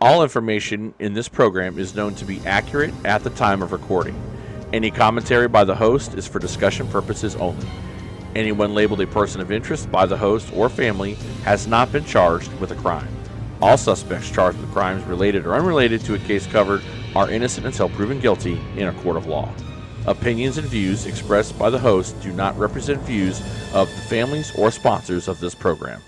All information in this program is known to be accurate at the time of recording. Any commentary by the host is for discussion purposes only. Anyone labeled a person of interest by the host or family has not been charged with a crime. All suspects charged with crimes related or unrelated to a case covered are innocent until proven guilty in a court of law. Opinions and views expressed by the host do not represent views of the families or sponsors of this program.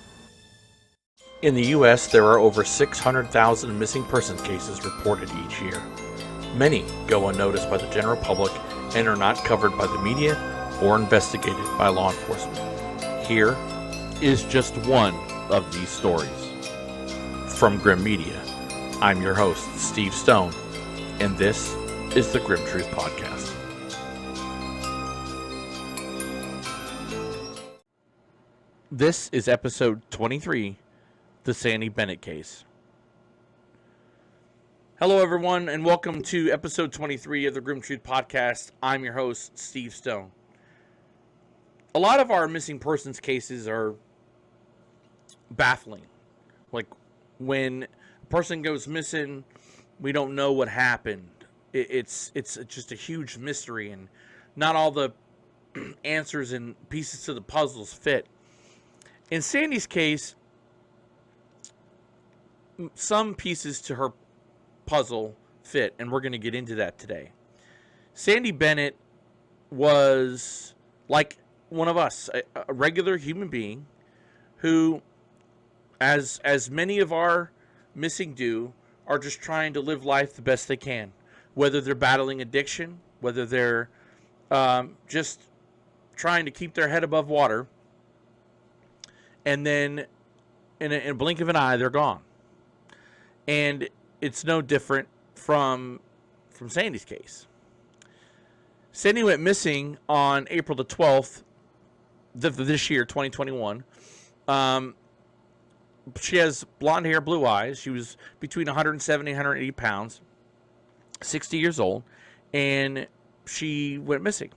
In the U.S., there are over 600,000 missing persons cases reported each year. Many go unnoticed by the general public and are not covered by the media or investigated by law enforcement. Here is just one of these stories. From Grim Media, I'm your host, Steve Stone, and this is the Grim Truth Podcast. This is episode 23, the Sandy Bennett case. Hello, everyone, and welcome to episode 23 of the Grim Truth Podcast. I'm your host, Steve Stone. A lot of our missing persons cases are baffling. Like, when a person goes missing, we don't know what happened. It's just a huge mystery, and not all the answers and pieces to the puzzles fit. In Sandy's case, some pieces to her puzzle fit, and we're going to get into that today. Sandy Bennett was like one of us, a regular human being who, as many of our missing do, are just trying to live life the best they can. Whether they're battling addiction, whether they're just trying to keep their head above water, and then in a blink of an eye, they're gone. And it's no different from Sandy's case. Sandy went missing on April the 12th of this year, 2021. She has blonde hair, blue eyes. She was between 170 and 180 pounds, 60 years old, and she went missing.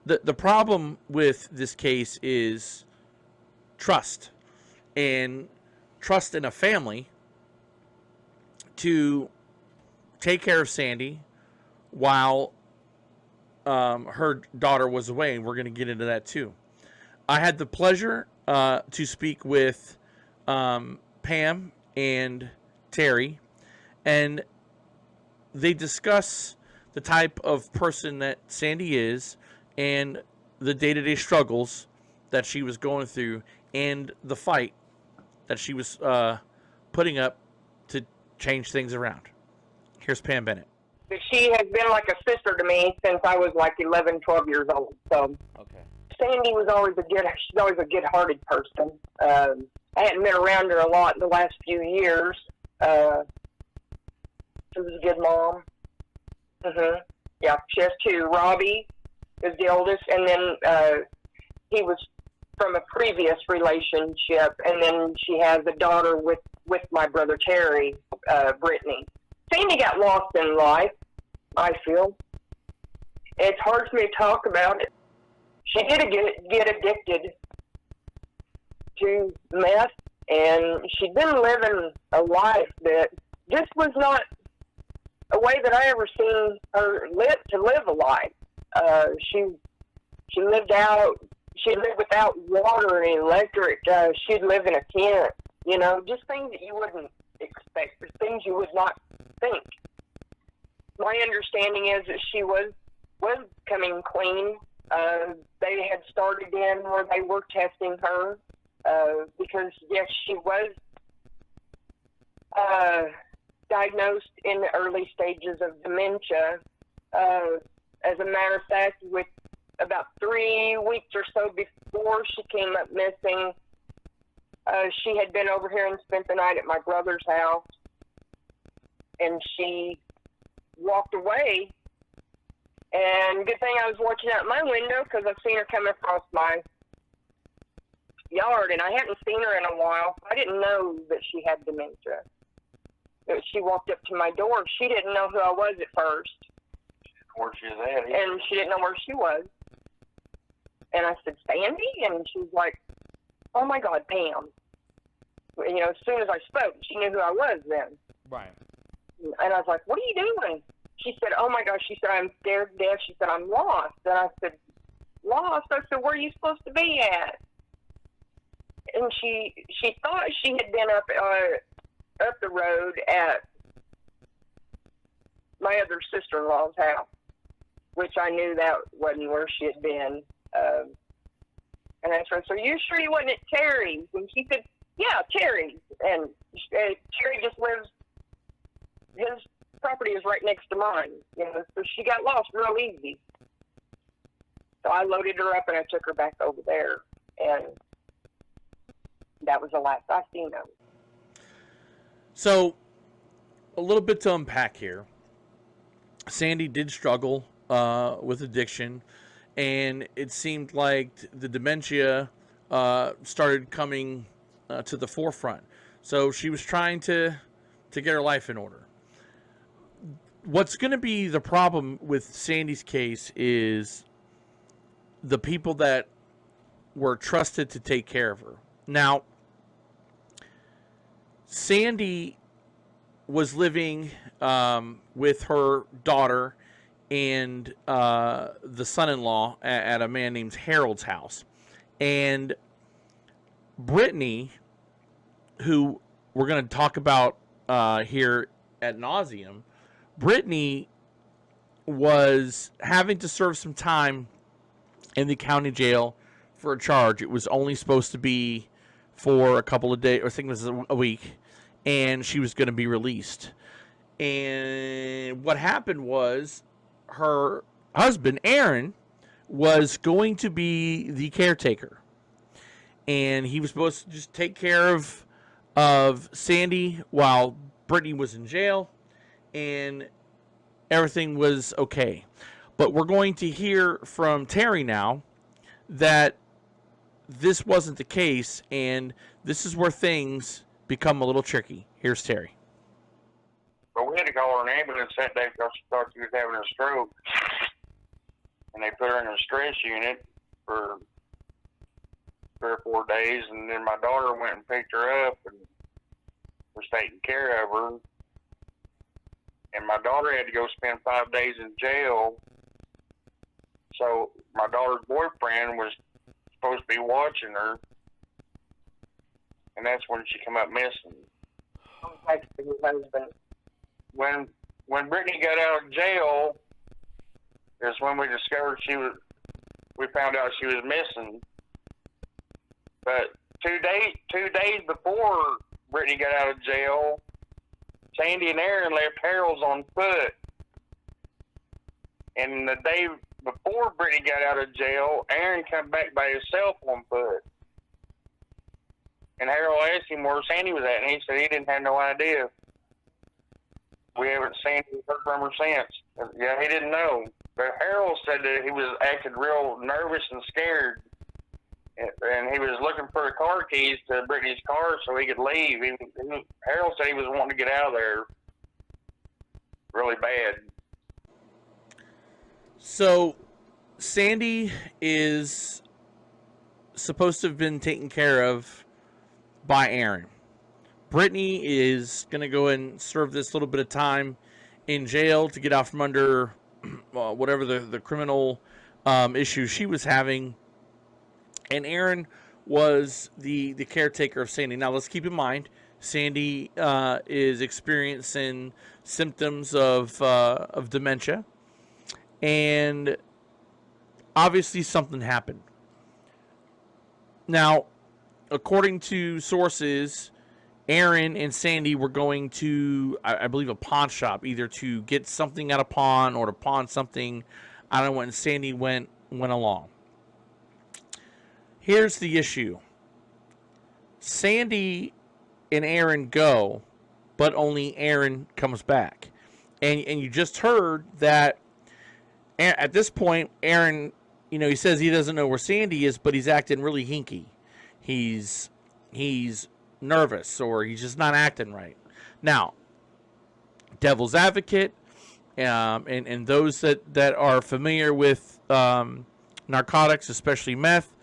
The problem with this case is trust, and trust in a family to take care of Sandy while her daughter was away, and we're going to get into that too. I had the pleasure to speak with Pam and Terry, and they discuss the type of person that Sandy is and the day-to-day struggles that she was going through and the fight that she was putting up to change things around. Here's Pam Bennett. She has been like a sister to me since I was like 11, 12 years old. So Okay. Sandy was she's always a good-hearted person. I hadn't been around her a lot in the last few years. She was a good mom. Yeah, she has two. Robbie is the oldest, and then he was from a previous relationship, and then she has a daughter with my brother Terry, Brittany. Sandy got lost in life, I feel. It's hard for me to talk about it. She did get addicted to meth, and she'd been living a life that just was not a way that I ever seen her live a life. She lived out. She lived without water and electric. She'd live in a tent. You know, just things that you wouldn't expect, things you would not think. My understanding is that she was coming clean. They had started in where they were testing her because, yes, she was diagnosed in the early stages of dementia. As a matter of fact, with about 3 weeks or so before she came up missing, she had been over here and spent the night at my brother's house, and she walked away. And good thing I was watching out my window because I've seen her come across my yard, and I hadn't seen her in a while. I didn't know that she had dementia. She walked up to my door. She didn't know who I was at first. Where she was at. And she didn't know where she was. And I said, Sandy? And she was like, oh my God, Pam. You know, as soon as I spoke, she knew who I was then. Right. And I was like, what are you doing? She said, oh my gosh. She said, I'm scared to death. She said, I'm lost. And I said, lost? I said, where are you supposed to be at? And she thought she had been up the road at my other sister-in-law's house, which I knew that wasn't where she had been. And I said, so you sure you wasn't at Terry's? And she said, yeah, Terry's. And Terry just lives, his property is right next to mine. So she got lost real easy. So I loaded her up and I took her back over there. And that was the last I seen of her. So, a little bit to unpack here. Sandy did struggle with addiction, and it seemed like the dementia started coming to the forefront. So she was trying to get her life in order. What's going to be the problem with Sandy's case is the people that were trusted to take care of her. Now, Sandy was living with her daughter and the son-in-law at a man named Harold's house. And Brittany, who we're going to talk about here ad nauseum, Brittany was having to serve some time in the county jail for a charge. It was only supposed to be for a couple of days, or I think it was a week, and she was going to be released. And what happened was her husband, Aaron, was going to be the caretaker. And he was supposed to just take care of Sandy while Brittany was in jail, and everything was okay. But we're going to hear from Terry now that this wasn't the case, and this is where things become a little tricky. Here's Terry. But we had to call her an ambulance that day because she thought she was having a stroke. And they put her in a stress unit for 3 or 4 days, and then my daughter went and picked her up and was taking care of her. And my daughter had to go spend 5 days in jail. So my daughter's boyfriend was supposed to be watching her, and that's when she come up missing. When Brittany got out of jail is when we discovered we found out she was missing. But 2 days before Brittany got out of jail, Sandy and Aaron left Harold's on foot. And the day before Brittany got out of jail, Aaron come back by himself on foot. And Harold asked him where Sandy was at, and he said he didn't have no idea. We haven't seen her from her since. Yeah, he didn't know. But Harold said that he was acting real nervous and scared. And he was looking for the car keys to Brittany's car so he could leave. Harold said he was wanting to get out of there really bad. So, Sandy is supposed to have been taken care of by Aaron. Brittany is going to go and serve this little bit of time in jail to get out from under whatever the criminal issues she was having. And Aaron was the caretaker of Sandy. Now, let's keep in mind, Sandy is experiencing symptoms of dementia. And obviously something happened. Now, according to sources, Aaron and Sandy were going to, I believe, a pawn shop, either to get something at a pawn or to pawn something. I don't know when Sandy went along. Here's the issue. Sandy and Aaron go, but only Aaron comes back. And you just heard that at this point, Aaron, he says he doesn't know where Sandy is, but he's acting really hinky. He's nervous, or he's just not acting right. Now, devil's advocate, and those that are familiar with narcotics, especially meth,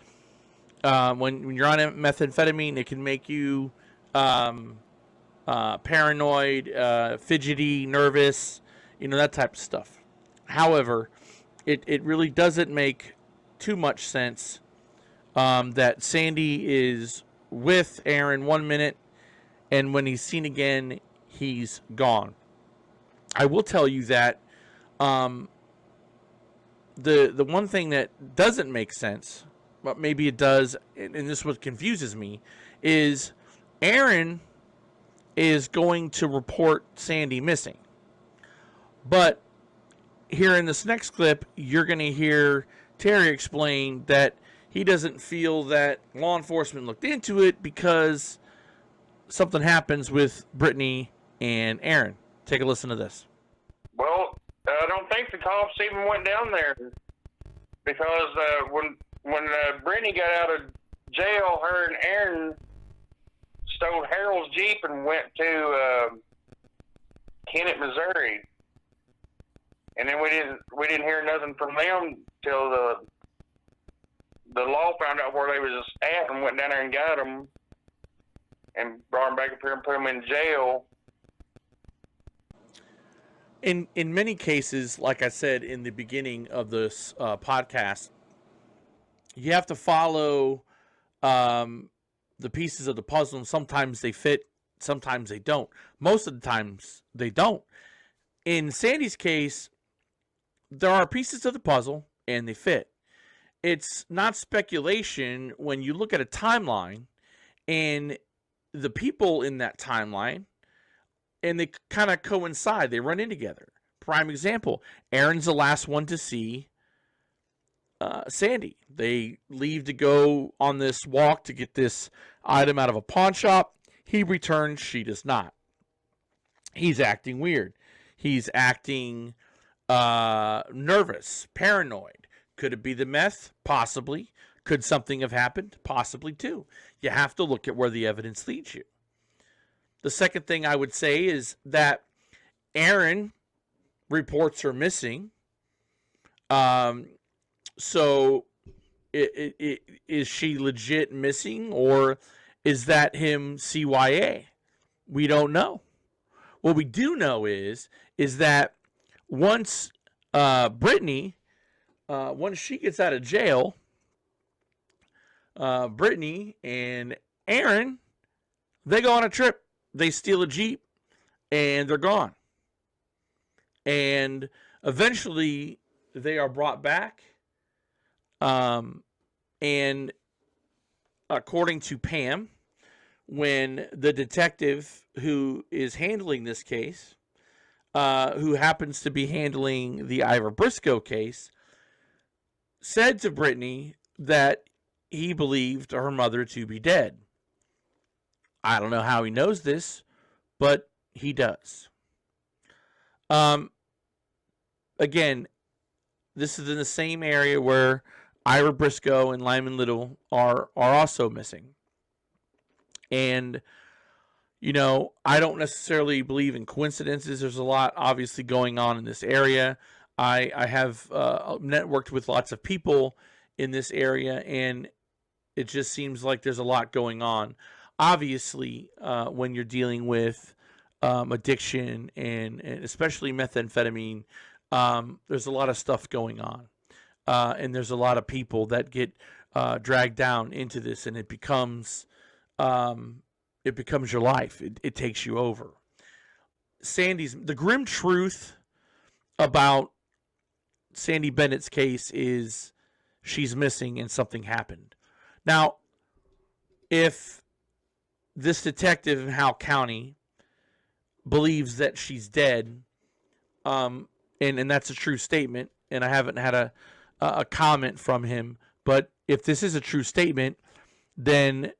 when you're on methamphetamine, it can make you paranoid, fidgety, nervous, that type of stuff. However, it really doesn't make too much sense that Sandy is with Aaron 1 minute, and when he's seen again, he's gone. I will tell you that the one thing that doesn't make sense, but maybe it does, and this is what confuses me, is Aaron is going to report Sandy missing. But here in this next clip, you're going to hear Terry explain that he doesn't feel that law enforcement looked into it because something happens with Brittany and Aaron. Take a listen to this. Well, I don't think the cops even went down there because when Brittany got out of jail, her and Aaron stole Harold's Jeep and went to Kennett, Missouri, and then we didn't hear nothing from them till the law found out where they was at and went down there and got them and brought them back up here and put them in jail. In many cases, like I said in the beginning of this podcast, you have to follow the pieces of the puzzle, and sometimes they fit, sometimes they don't. Most of the times they don't. In Sandy's case, there are pieces of the puzzle and they fit. It's not speculation when you look at a timeline and the people in that timeline, and they kind of coincide. They run in together. Prime example, Aaron's the last one to see Sandy. They leave to go on this walk to get this item out of a pawn shop. He returns. She does not. He's acting weird. He's acting nervous, paranoid. Could it be the meth? Possibly. Could something have happened? Possibly too. You have to look at where the evidence leads you. The second thing I would say is that Aaron reports her missing. So is she legit missing, or is that him CYA? We don't know. What we do know is that once Brittany, once she gets out of jail, Brittany and Aaron, they go on a trip. They steal a Jeep, and they're gone. And eventually, they are brought back. And according to Pam, when the detective who is handling this case, who happens to be handling the Ivor Briscoe case, said to Brittany that he believed her mother to be dead. I don't know how he knows this, but he does. Again, this is in the same area where Ira Briscoe and Lyman Little are also missing. And, I don't necessarily believe in coincidences. There's a lot obviously going on in this area. I have networked with lots of people in this area, and it just seems like there's a lot going on. Obviously, when you're dealing with addiction and especially methamphetamine, there's a lot of stuff going on. And there's a lot of people that get dragged down into this, and it becomes your life. It takes you over. The grim truth about Sandy Bennett's case is she's missing and something happened. Now, if this detective in Howell County believes that she's dead, and that's a true statement, and I haven't had a comment from him, but if this is a true statement, then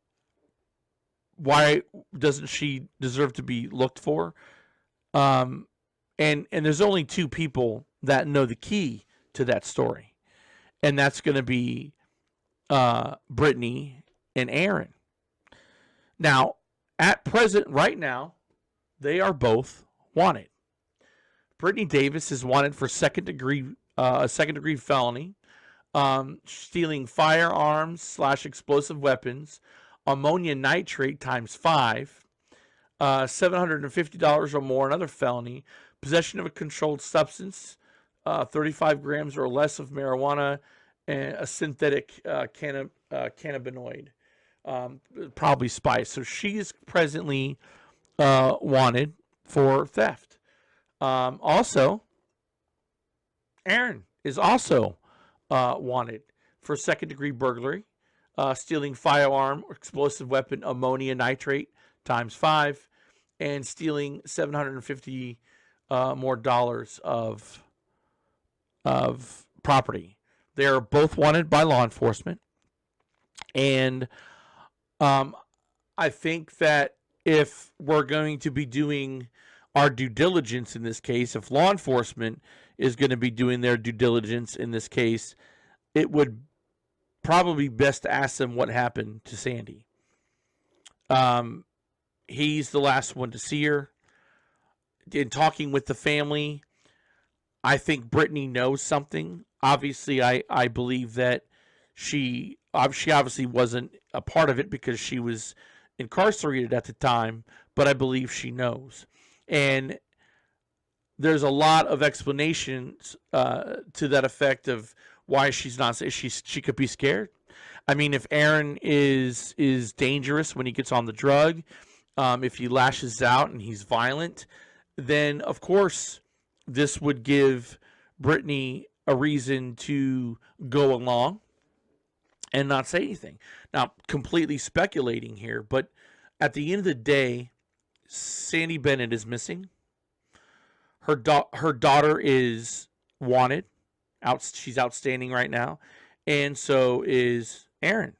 why doesn't she deserve to be looked for? And there's only two people that know the key to that story, and that's going to be Brittany and Aaron. Now, at present, right now, they are both wanted. Brittany Davis is wanted for second degree felony, stealing firearms / explosive weapons, ammonia nitrate ×5, $750 or more, another felony, possession of a controlled substance, 35 grams or less of marijuana, and a synthetic cannabinoid, probably spice. So she is presently wanted for theft. Also, Aaron is also wanted for second-degree burglary, stealing firearm or explosive weapon ammonia nitrate times 5, and stealing $750 more dollars of property. They are both wanted by law enforcement, and I think that if we're going to be doing our due diligence in this case, if law enforcement is going to be doing their due diligence in this case, it would probably be best to ask them what happened to Sandy. He's the last one to see her. In talking with the family, I think Brittany knows something. Obviously, I believe that she obviously wasn't a part of it because she was incarcerated at the time, but I believe she knows. And there's a lot of explanations to that effect of why she's not. She could be scared. I mean, if Aaron is dangerous when he gets on the drug, if he lashes out and he's violent, then of course this would give Brittany a reason to go along and not say anything. Now, completely speculating here, but at the end of the day, Sandy Bennett is missing. Her daughter is wanted. She's outstanding right now, and so is Aaron.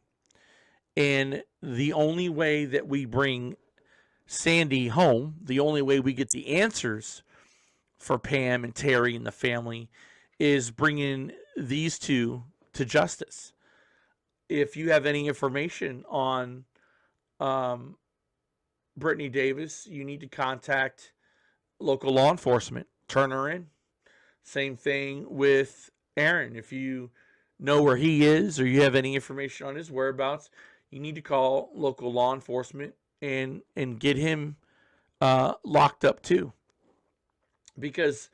And the only way that we bring Sandy home, the only way we get the answers for Pam and Terry and the family, is bringing these two to justice. If you have any information on Brittany Davis, you need to contact local law enforcement. Turn her in. Same thing with Aaron. If you know where he is or you have any information on his whereabouts, you need to call local law enforcement and get him locked up too. Because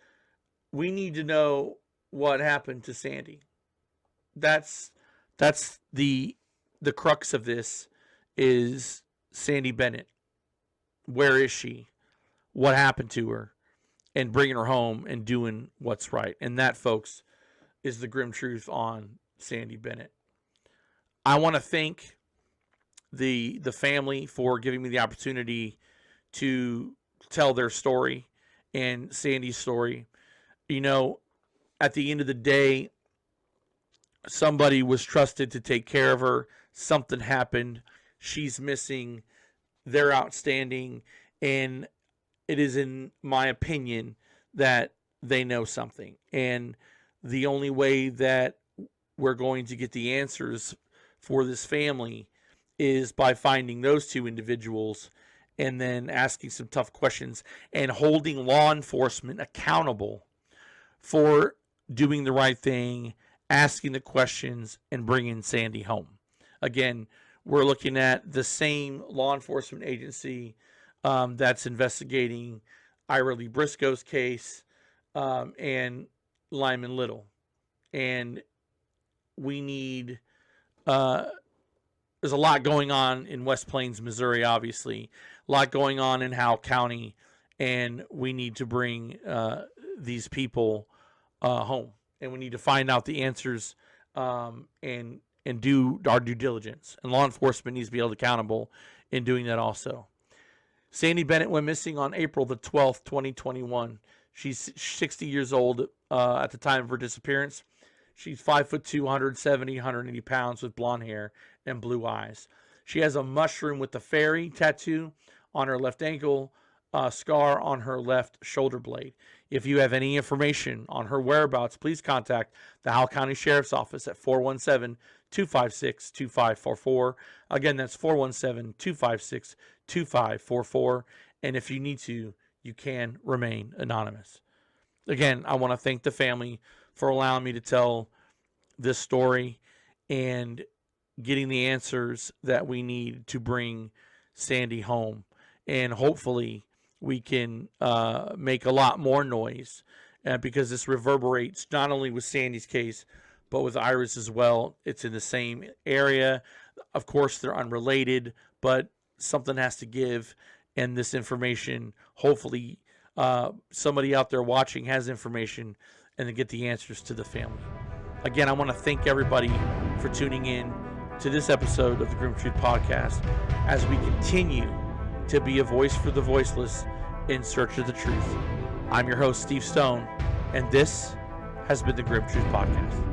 we need to know what happened to Sandy. That's the crux of this, is Sandy Bennett. Where is she? What happened to her? And bringing her home and doing what's right. And that, folks, is the grim truth on Sandy Bennett. I want to thank the family for giving me the opportunity to tell their story and Sandy's story. You know, at the end of the day, somebody was trusted to take care of her. Something happened. She's missing. They're outstanding. And it is, in my opinion, that they know something. And the only way that we're going to get the answers for this family is by finding those two individuals and then asking some tough questions and holding law enforcement accountable for doing the right thing, asking the questions, and bringing Sandy home. Again, we're looking at the same law enforcement agency that's investigating Ira Lee Briscoe's case and Lyman Little. And we need, there's a lot going on in West Plains, Missouri, obviously. A lot going on in Howell County. And we need to bring these people home. And we need to find out the answers and do our due diligence. And law enforcement needs to be held accountable in doing that also. Sandy Bennett went missing on April the 12th, 2021. She's 60 years old at the time of her disappearance. She's 5'2", 170, 180 pounds with blonde hair and blue eyes. She has a mushroom with the fairy tattoo on her left ankle, a scar on her left shoulder blade. If you have any information on her whereabouts, please contact the Howell County Sheriff's Office at 417-256-2544. Again, that's 417-256-2544. And if you need to, you can remain anonymous. Again, I want to thank the family for allowing me to tell this story and getting the answers that we need to bring Sandy home. and hopefully we can make a lot more noise because this reverberates not only with Sandy's case, but with Iris as well. It's in the same area. Of course, they're unrelated, but something has to give, and this information, hopefully somebody out there watching has information and to get the answers to the family. Again, I want to thank everybody for tuning in to this episode of the Grim Truth Podcast as we continue to be a voice for the voiceless in search of the truth. I'm your host, Steve Stone, and this has been the Grim Truth Podcast.